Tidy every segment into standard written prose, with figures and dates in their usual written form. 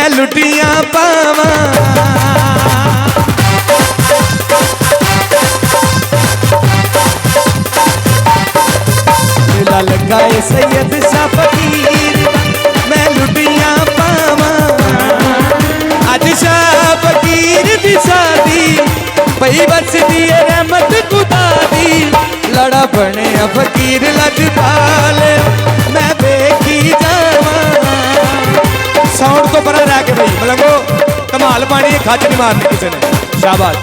मैं लुटियां पावा। मेला लगाए सैयद शाह फकीर मैं लुटियां पावा। अज शाह फकीर दी शादी पई बस दी रहमत खुदा दी। लड़ा बने फकीर लजपाल मैं देखी जावा। साउंड तो परा रह के भाई मलंगो कमाल पानी खच नहीं मारनी किसी ने। शाबाश।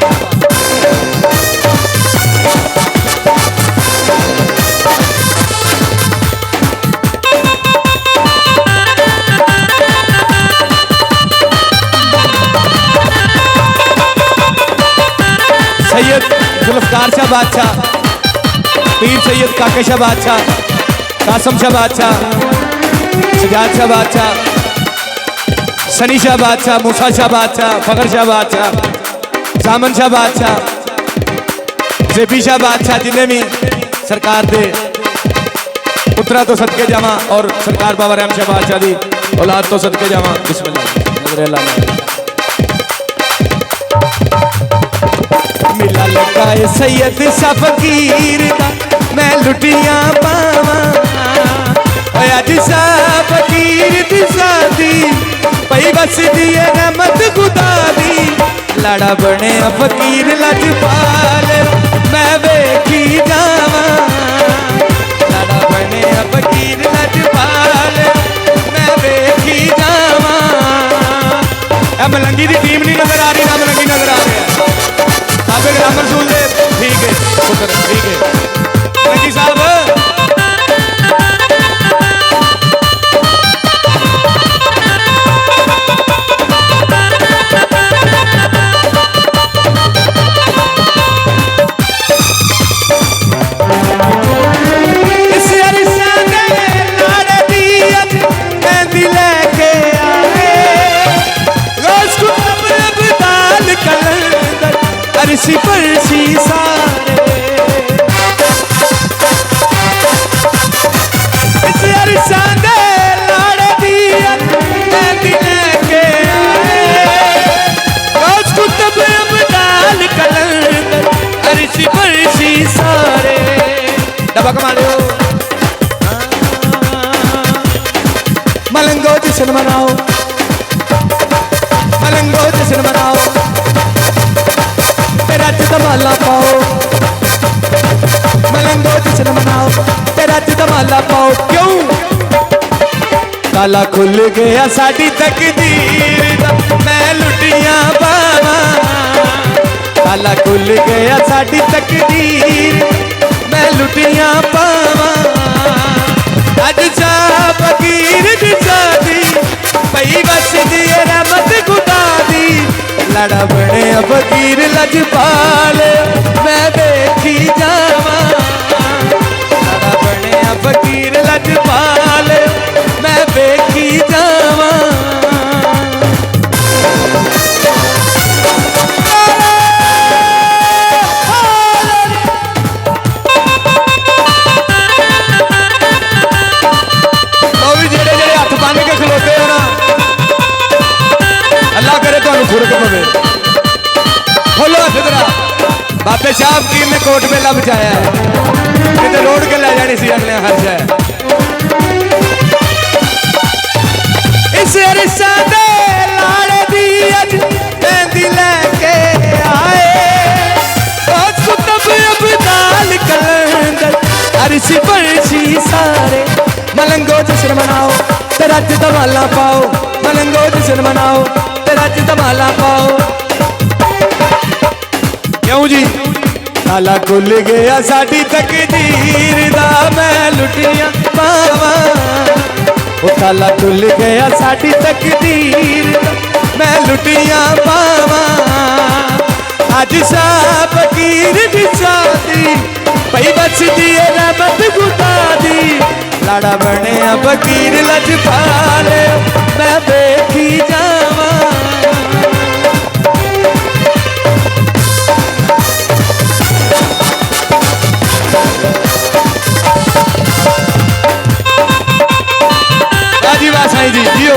सैयद जुल्फकार शाह बादशाह, पीर सैयद काका शाह बादशाह, कासम शाह बादशाह, सजाद शाह बादशाह, सनी शाह बादशाह, मूसा शाह बादशाह, फखर शाह बादशाह, जामन शाह बादशाह, जेबी शाह बादशाह, जिन्हें भी सरकार दे पुत्रा तो सदके जावा और सरकार बाबा रहम शाह बादशाह दी औलाद तो सदके जावा। बिस्मिल्लाह। मिला लगाए सैयद शाह फकीर दा मैं लुटियां पावा। अज शाह फकीर दी शादी पई बस दी रहमत खुदा दी। लड़ा बने फकीर लजपाल मैं वेखी जावा। लड़ा बने फकीर लजपाल मैं वेखी जावा। मलंगी की टीम नहीं नजर आ रही ना मलंगी नजर आ रही है। ग्रामर सुन ले ठीक है पुत्र ठीक है मलंगी साहब। अरसी फरसी सारे अरसा दे लाड़े दिया लेके आए। रोज कुतुब अब्दाल कलंदर अरसी फरसी सारे। डबा कमा लो मलंगो जश्न मनाओ मलंगो जश्न मनाओ। रज धमाला पाओ मलंगो जश्न मनाओ रज धमाला पाओ। क्यों ताला खुल गया साडी तकदीर दा मैं लुटियां पावा। ताला खुल गया साडी तकदीर मैं लुटियां पावा। अज शाह फकीर दी शादी पई बस दी रहमत खुदा दी। लड़ा बने फकीर लजपाल मैं देखी जावा। लड़ा बने फकीर लजपाल मैं देखी जावा। जेड़े जेड़े हथ बन के खलोते हो ना अल्लाह करे तो फुर्क पवे। खोलो हथरा बाबे शाह फकीर ने कोट मेला बचाया है कितने रोड के ले जानी सी अगले हर शह। इस अरसा दे लाड़े दी अज मेहंदी लेके आए। कुतुब अब्दाल कलंदर अरसी फरसी सारे। मलंगो जश्न मनाओ रज धमाला पाओ मलंगो जश्न मनाओ रज धमाला पाओ। क्यों जी ताला खुल गया साडी तकदीर दा मैं लुटियां पावा। वो ताला खुल गया साडी तकदीर दा मैं लुटियां पावा। अज शाह फकीर दी शादी पई बस दी रहमत खुदा दी। लड़ा बने फकीर लजपाल मैं देखी जावा। जी वाह साईं जी जियो।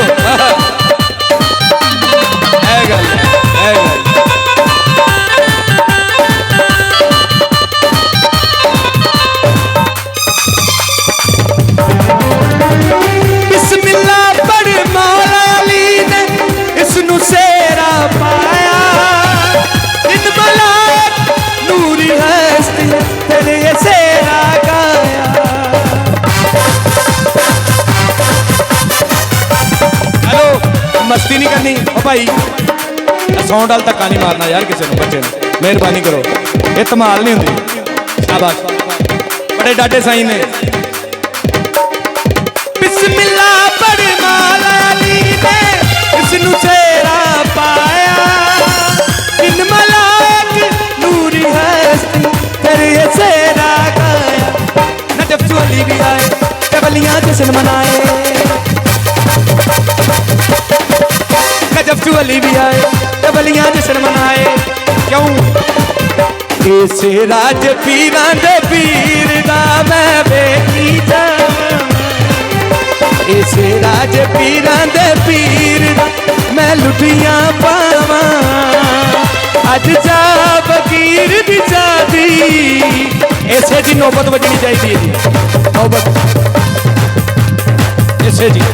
मस्ती नहीं करनी ओ भाई, साउंड वाल धक्का नहीं मारना यार किसी को, बच्चे ने मेहरबानी करो, ये धमाल नहीं होंगी। शाबाश, बड़े डाटे साईं ने। बिस्मिल्लाह पढ़ मौला अली ने इसनू सेरा पाया, इन मलाइक नूरी हस्ती फिर ये सेरा गाया। नजफ चो अली भी आए ते वलियां जश्न मनाए, नजफ चो अली भी आए ते वलियां जश्न मनाए। क्यों? इस राज पीरां दे पीर दा मैं वेखी जावां, इस राज पीरां दे पीर दा मैं लुटियां पावां। अज जा फकीर दी शादी, ऐसे जी नौबत बजनी चाहिए जी, नौबत ऐसे जी।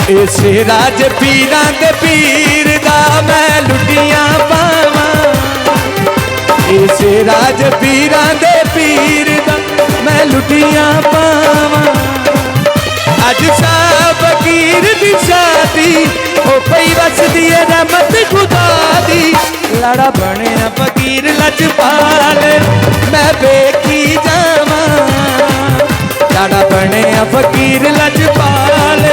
इस राज पीरां दे पीर दा मैं लुटियां पावां, इस राज पीरां दे पीर दा मैं लुटियां पावां। अज सा फकीर दी शादी ओ पई वसदी है रहमत खुदा दी, लड़ा बनिया फकीर लजपाल मैं वेखी जावां, लड़ा बनिया फकीर लजपाल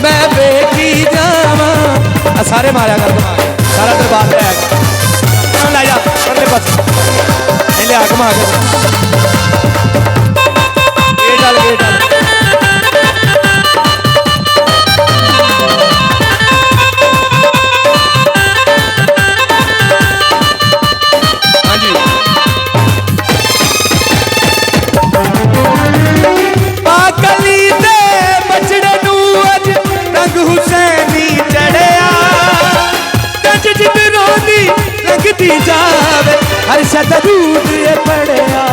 मैं वेखी जावां। सारे मारिया कर, सारा दरबार ले आया, ला जा परले पास ले आ घुमा के, ये डाल ये डाल। हाँ जी, पाकली दे बचड़े नू अज रंग हुसैनी चढ़िया, गज जित रोंदी लगदी जावे हर शद दूध पड़िया।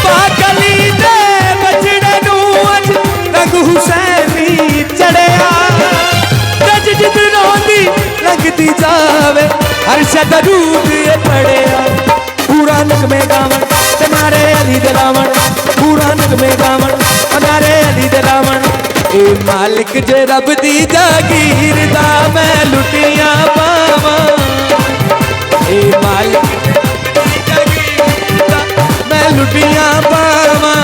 पाकली दे बचड़े नू अज रंग हुसैनी चढ़िया, गज जित रोंदी लगदी जावे हर शद दूध पड़िया। पूरा नगमे गावन नारे अली दे लावण, पूरा नगमे गावन नारे अली दे लावण। ए मालिक जे रब दी जागीर दा मैं लुटियां पावां, ए मालिक जे रब दी जागीर दा मैं लुटियां पावां।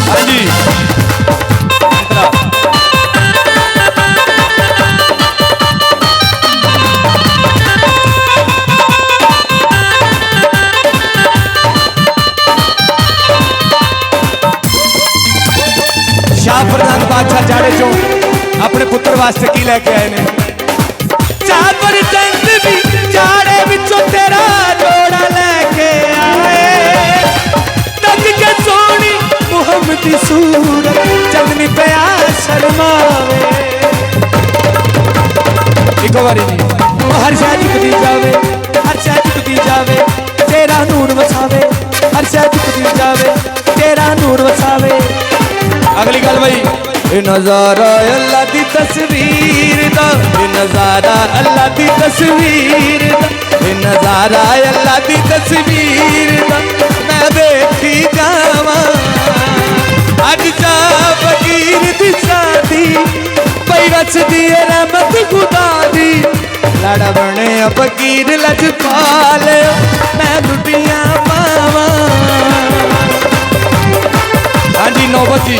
हाँ जी, शाहफरदान बादशाह जाड़े चो अपने पुत्र वास्ते की लैके आए ने? चार बड़ी चंद भी जाड़े विचों तेरा जोड़ा लैके आए, तक के सोनी मुहम्मदी सूरत चंदनी प्यार शर्मावे। इको बारी नहीं हर शह झुकदी जावे हर शह झुकदी जावे तेरा नूर वसावे हर शह झुकदी जावे तेरा नूर वसावे। अगली गल भाई ये नजारा अल्लाह दी तस्वीर दा ये नजारा अल्लाह दी तस्वीर दा ये नजारा अल्लाह दी तस्वीर दा मैं देखी जावा अज जा फकीर दी शादी पई रचदी रहमत खुदा दी लाड़ा बने फकीर लजपाल मैं लुटियां पावा। हाँ जी नौबत जी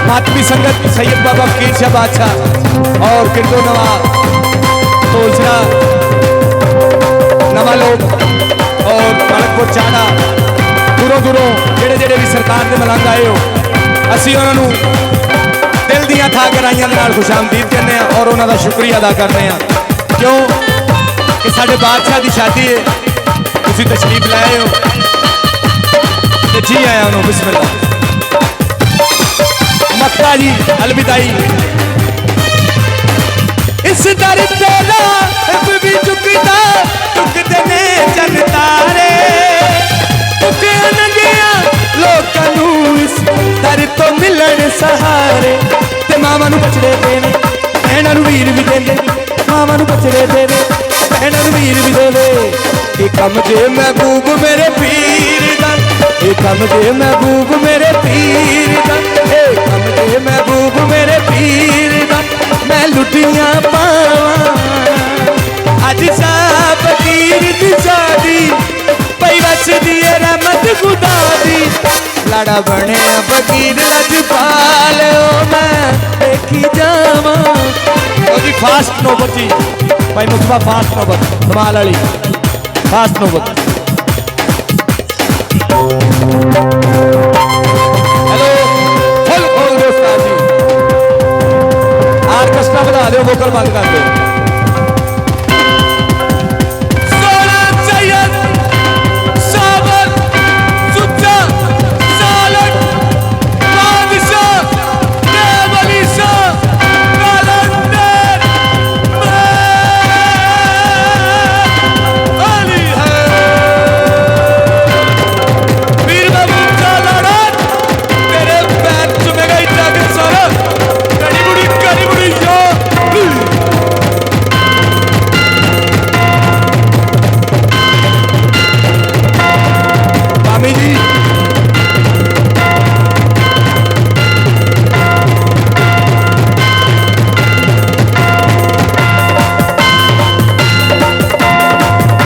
मातमी संगत सैयद बाबा फकीर शाह बादशाह और किरदो नवा तोलसरा नवा लोग और मलकपुर चाड़ा दूरों दूरों जेड़े जेड़े भी सरकार के मलंग आए हो असी उन्होंने दिल दियां था गराइयां दे नाल खुशामदीद कहने और उन्होंने शुक्रिया अदा करने क्यों कि साडे बादशाह की शादी है तुसी तशरीफ लाए हो तो जी आया उन्होंने बिस्मिल्लाह मक्का जी अलविदाई। इस दर तेरा भी चुकदा चुकते ने चन तारे चुके नंगिया लोकां नू इस दर तो मिलन सहारे ते मावां नू बचड़े देने भैणां नू वीर भी देंदे मावां नू बचड़े देने भैणां नू वीर भी देवे ये कम जे महबूब मेरे पीर दा ये कम जे महबूब मेरे पीर दा ये कम जे महबूब मेरे पीर दा मैं लुटियां पावां अज सा फकीर दी शादी पई वसदी रहमत खुदा दी लाड़ा बने फकीर लजपाल मैं देखी जावां। ओ जी फास्ट नौबत जी भाई मुस्तफा फास्ट नौबत धमाल वाली फास्ट नौबत। हेलो फुल दोस्त जी आर्केस्ट्रा बना दो वोकल बंद कर दो।